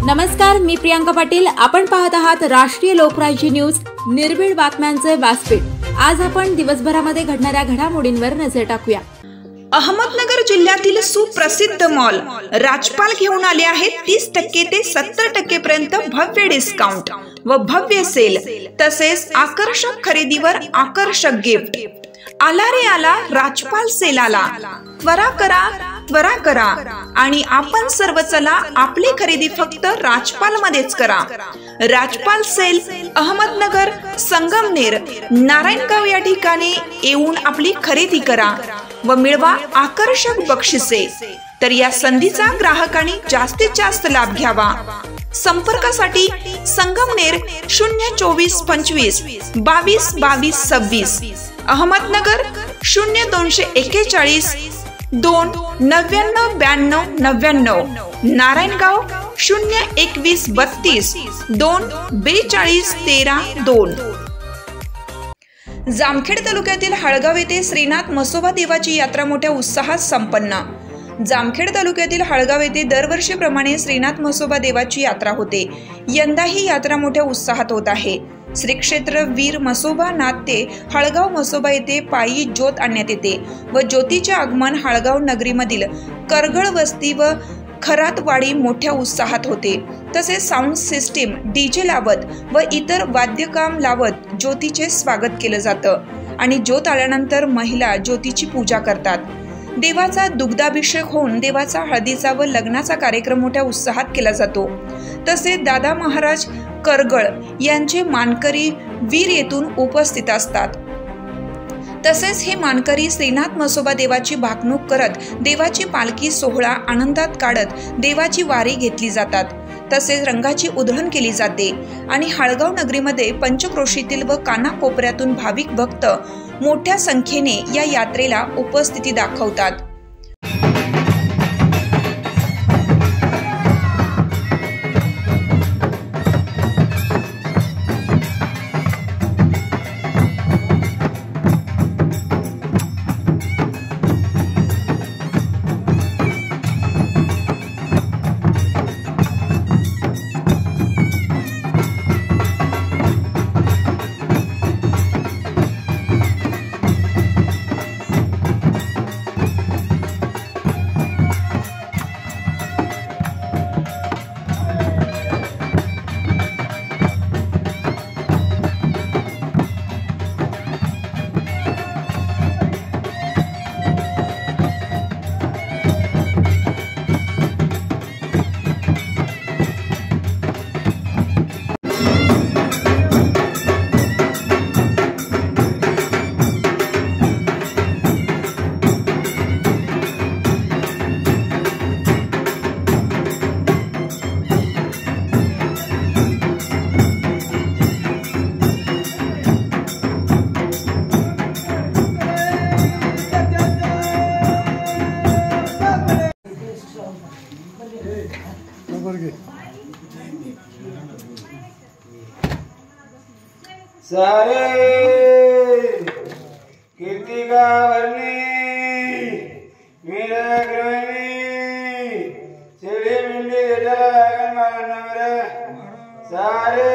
नमस्कार, मी प्रियांका पाटील. आपण पाहत आहात राष्ट्रीय लोकराज्य न्यूज, निर्भीड बातम्यांचे व्यासपीठ. आज आपण दिवसभरामध्ये घडणाऱ्या घडामोडींवर नजर टाकूया. अहमदनगर जिल्ह्यातील सुप्रसिद्ध मॉल राजपाल घेऊन आले आहेत 30% ते 70% पर्यंत भव्य डिस्काउंट व भव्य सेल, तसेच आकर्षक खरेदीवर आकर्षक गिफ्ट. आला रे आला राजपाल सेल आला. त्वरा करा आणि आपण सर्व चला आपली खरेदी फक्त राजपाल मध्येच करा. राजपाल सेल अहमदनगर, संगमनेर, नारायणगाव या ठिकाणी येऊन आपली खरेदी करा व मिळवा आकर्षक बक्षिसे. तर या संधीचा ग्राहकांनी जास्तीत जास्त लाभ घ्यावा. संपर्कासाठी संगमनेर 02425 22 22 26, अहमदनगर 0241 2 99 92 99, नारायणगाव 021 32 2 42 13 2. जामखेड तालुक्यातील हळगाव येथे श्रीनाथ म्हसोबा देवाची यात्रा मोठ्या उत्साहात संपन्न. जामखेड तालुक्यातील हळगाव येथे दरवर्षीप्रमाणे श्रीनाथ म्हसोबा देवाची यात्रा होते. यंदा ही यात्रा मोठ्या उत्साहात होत आहे. श्री क्षेत्र वीर म्हसोबा नाथ ते हळगाव म्हसोबा येथे पायी ज्योत आणण्यात येते व ज्योतीचे आगमन हळगाव नगरीमधील करगळ वस्ती व खरातवाडी मोठ्या उत्साहात होते. तसेच साऊंड सिस्टीम, डीजे लावत व इतर वाद्यकाम लावत ज्योतीचे स्वागत केलं जातं आणि ज्योत आल्यानंतर महिला ज्योतीची पूजा करतात. देवाचा दुग्धाभिषेक होऊन देवाचा हळदीचा व लग्नाचा कार्यक्रम मोठ्या उत्साहात केला जातो. तसेच दादा महाराज करगळ यांचे मानकरी वीर येथून उपस्थित असतात. तसेच हे मानकरी श्रीनाथ म्हसोबा देवाची भाकणूक करत देवाची पालखी सोहळा आनंदात काढत देवाची वारी घेतली जातात. तसेच रंगाची उधळण केली जाते आणि हळगाव नगरीमध्ये पंचक्रोशीतील व कानाकोपऱ्यातून भाविक भक्त मोठ्या संख्येने या यात्रेला उपस्थिती दाखवतात. सारे कीर्तिका वर्णी मीरा ग्रहणी चले मिंडी जलागन मानवर सारे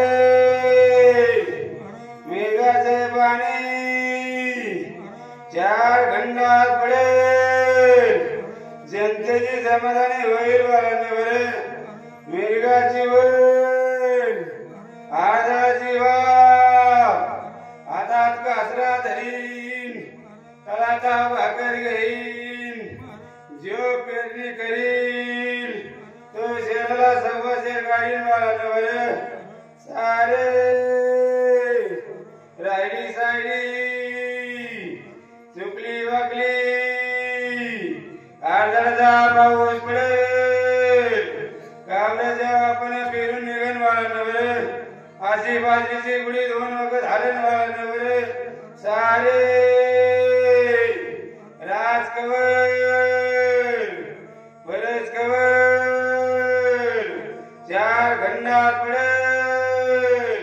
मेघा से पाणी चार खंडात पडेल जनतेची समाधानी होईल मानवर मेघाची होईल आजाची हातात कासरा धरीन तळाचा भाकर घेईन जो पेरणी करीन तो शेराला सव्वाशे गाडीन मानवर सारे राहिली सायडी चुकली वाकली आदरचा पाऊस पडेल काबरा जेव्हा आपण पेरून निघन मानवर आशी बाजीची गुढी 2 वखत हालन मानवर सारे राजकवर बरच कवर चार खंडात पडेल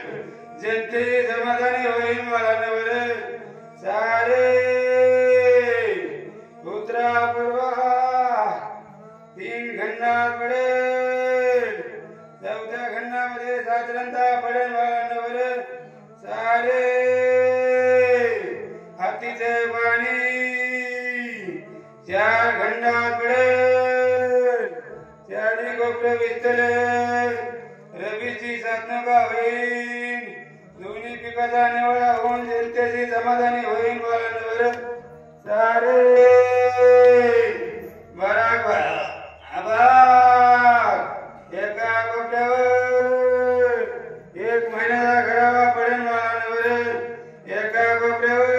जनतेची समाधानी होईल मानवर सारे उत्तरा पूर्वा 3 खंडात पडेल चौथ्या खंडामध्ये साधारणतः पडेल बाळांवर सारे हातीचे पाणी चार खंडात पडेल चारी कोपरे विस्तले रबीची साधनका होईल दोन्ही पिकाचा निवडा होऊन जनतेची समाधानी होईल बाळांवर सारे बराबर आभार एका कोपऱ्यावर एक महिन्याचा घरावा पडेल बाळांवर एका कोपऱ्यावर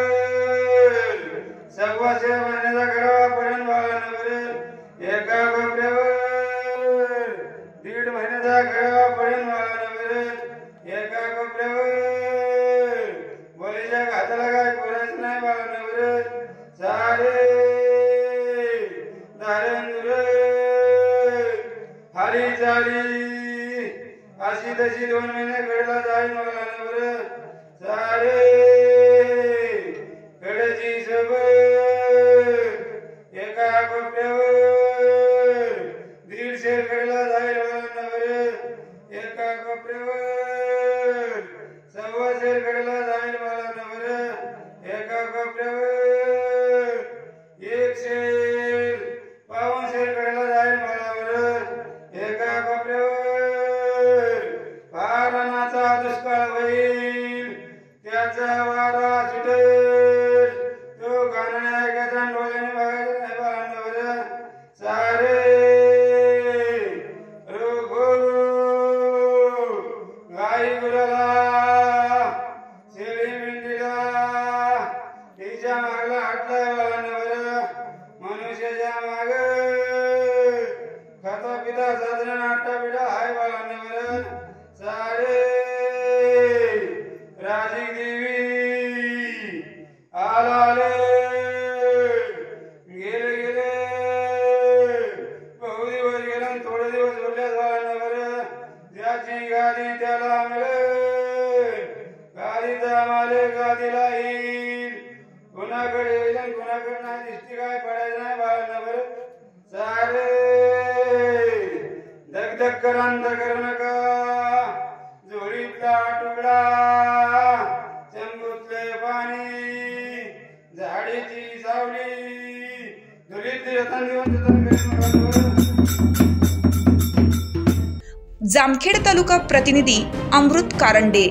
सव्वाशे महिन्याचा घरावा पडेल बाळांवर एका कोपऱ्यावर दीड महिन्याचा घरावा पडेल बाळांवर एका कोपऱ्यावर बोलीच्या हाताला काय करायचं नाही बाळांवर सारे हारी चाली अशी तशी 2 महिने घडला जाईल बाळांवर सारे घडची सोबत एका कोपऱ्यावर 150 घडला जाईल बाळांवर एका कोपऱ्यावर 125 घडला जाईल बाळांवर एका कोपऱ्यावर 100 पाऊणशेर घडला जाईल बाळांवर एका कोपऱ्यावर पारणाचा दुष्काळ होईल त्याचा वारा सुटेल तो गाणं ऐकायचा डोळ्याने बघायचा नाही बाळांवर सारे गाई गुराला शेळी मेंढीला तिच्या मागला हाटलाय बाळांवर मनुष्याच्या माग खाता पिता साधारण आट्टा पिढा हाय बाळांवर सारे राजी देवी आले गेले गेले बहु दिवस गेला थोडे दिवस उरल्या बाळांवर ज्याची गादी त्याला मिळेल गादीचा मालक गादीला येईल कुणाकडे येईल कुणाकडे नाही दिसती काय पडायचं नाही बाळांवर सारे धगधग करांत करू नका जोडीतला तुकडा चंबूतले पाणी झाडीची सावली धुलीत रतन दिवस जामखेड तालुका प्रतिनिधी अमृत कारंडे।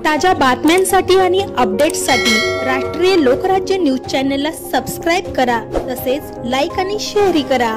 ताज्या बातम्यांसाठी आणि अपडेट्ससाठी राष्ट्रीय लोकराज्य न्यूज चॅनलला सबस्क्राईब करा तसेच लाईक आणि शेअरही करा।